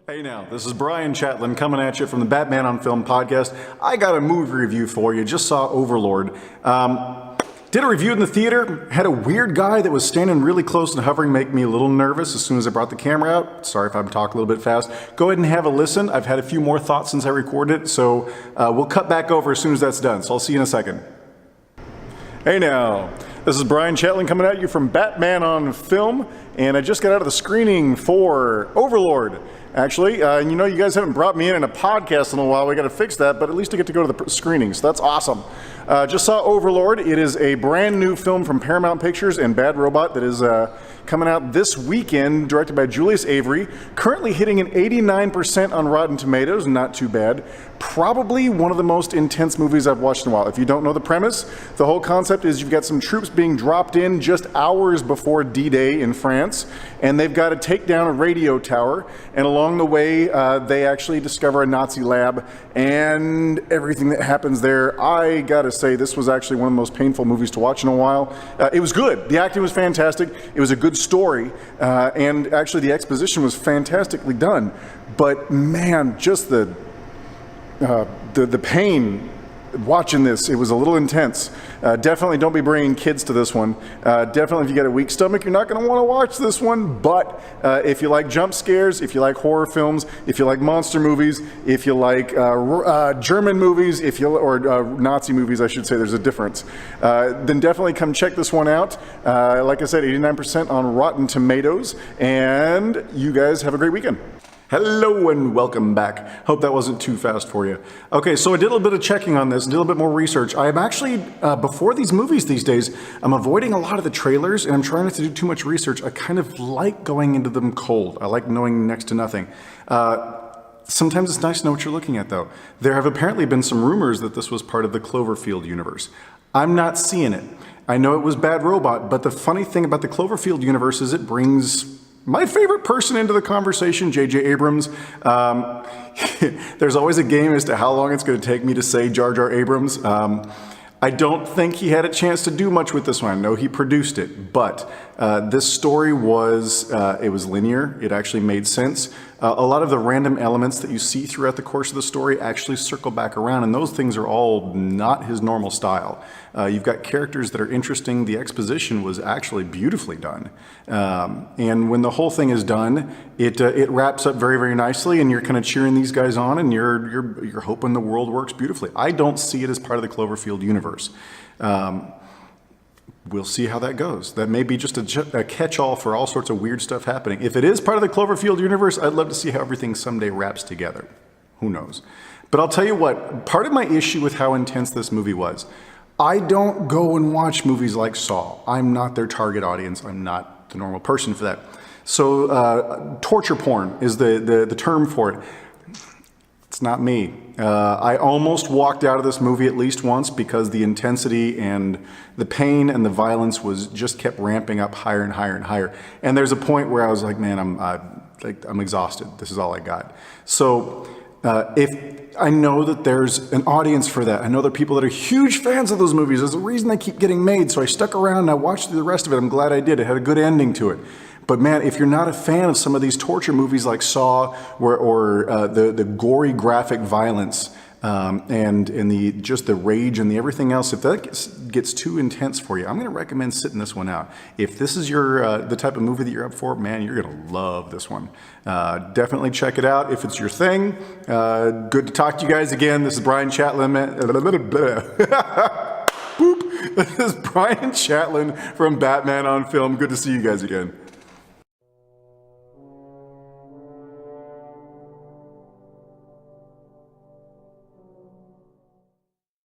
Hey now, this is Bryan Chatlien coming at you from the Batman on Film podcast. I got a movie review for you. Just saw Overlord. Did a review in the theater. Had a weird guy that was standing really close and hovering make me a little nervous as soon as I brought the camera out. Sorry if I'm talking a little bit fast. Go ahead and have a listen. I've had a few more thoughts since I recorded it, so we'll cut back over as soon as that's done. So I'll see you in a second. Hey now, this is Bryan Chatlien coming at you from Batman on Film, and I just got out of the screening for Overlord. Actually, you know, you guys haven't brought me in a podcast in a while. We got to fix that, but at least I get to go to the screening, so that's awesome. Just saw Overlord. It is a brand new film from Paramount Pictures and Bad Robot that is coming out this weekend, directed by Julius Avery. Currently hitting an 89% on Rotten Tomatoes, not too bad. Probably one of the most intense movies I've watched in a while. If you don't know the premise, the whole concept is you've got some troops being dropped in just hours before D-Day in France, and they've got to take down a radio tower, and along the way, they actually discover a Nazi lab, and everything that happens there. I gotta say, this was actually one of the most painful movies to watch in a while. It was good. The acting was fantastic. It was a good story, and actually the exposition was fantastically done. But man, just the pain watching this, it was a little intense. Definitely don't be bringing kids to this one. Definitely if you got a weak stomach, you're not going to want to watch this one. But if you like jump scares, if you like horror films, if you like monster movies, if you like German movies, or Nazi movies, I should say, there's a difference, then definitely come check this one out. Like I said, 89% on Rotten Tomatoes, and you guys have a great weekend. Hello and welcome back. Hope that wasn't too fast for you. Okay, so I did a little bit of checking on this, did a little bit more research. I'm actually, before these movies these days, I'm avoiding a lot of the trailers and I'm trying not to do too much research. I kind of like going into them cold. I like knowing next to nothing. Sometimes it's nice to know what you're looking at though. There have apparently been some rumors that this was part of the Cloverfield universe. I'm not seeing it. I know it was Bad Robot, but the funny thing about the Cloverfield universe is it brings my favorite person into the conversation, J.J. Abrams. There's always a game as to how long it's going to take me to say Jar Jar Abrams. I don't think he had a chance to do much with this one. I know he produced it, but this story was, it was linear. It actually made sense. A lot of the random elements that you see throughout the course of the story actually circle back around, and those things are all not his normal style. You've got characters that are interesting. The exposition was actually beautifully done. And when the whole thing is done, it wraps up very, very nicely, and you're kind of cheering these guys on, and you're hoping the world works beautifully. I don't see it as part of the Cloverfield universe. We'll see how that goes. That may be just a catch-all for all sorts of weird stuff happening. If it is part of the Cloverfield universe, I'd love to see how everything someday wraps together. Who knows? But I'll tell you what, part of my issue with how intense this movie was, I don't go and watch movies like Saw. I'm not their target audience. I'm not the normal person for that. So torture porn is the term for it. It's not me. I almost walked out of this movie at least once because the intensity and the pain and the violence just kept ramping up higher and higher and higher. And there's a point where I was like, man, I'm exhausted. This is all I got. So if I know that there's an audience for that. I know there are people that are huge fans of those movies. There's a reason they keep getting made. So I stuck around and I watched through the rest of it. I'm glad I did. It had a good ending to it. But man, if you're not a fan of some of these torture movies like Saw or the gory graphic violence and just the rage and the everything else, if that gets too intense for you, I'm going to recommend sitting this one out. If this is the type of movie that you're up for, man, you're going to love this one. Definitely check it out if it's your thing. Good to talk to you guys again. This is Bryan Chatlien. Boop. This is Bryan Chatlien from Batman on Film. Good to see you guys again.